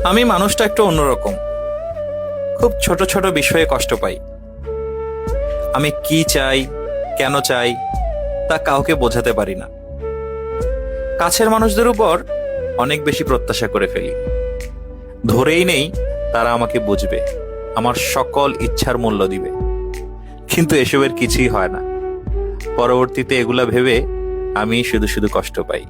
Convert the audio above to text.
আমি মানুষটা একটু অন্যরকম। খুব ছোট ছোট বিষয়ে কষ্ট পাই। আমি কি চাই, কেন চাই, তা কাউকে বোঝাতে পারি না। কাছের মানুষদের উপর অনেক বেশি প্রত্যাশা করে ফেলি। ধরেই নেই তারা আমাকে বুঝবে, আমার সকল ইচ্ছার মূল্য দিবে। কিন্তু এসবের কিছুই হয় না। পরবর্তীতে এগুলা ভেবে আমি শুধু শুধু কষ্ট পাই।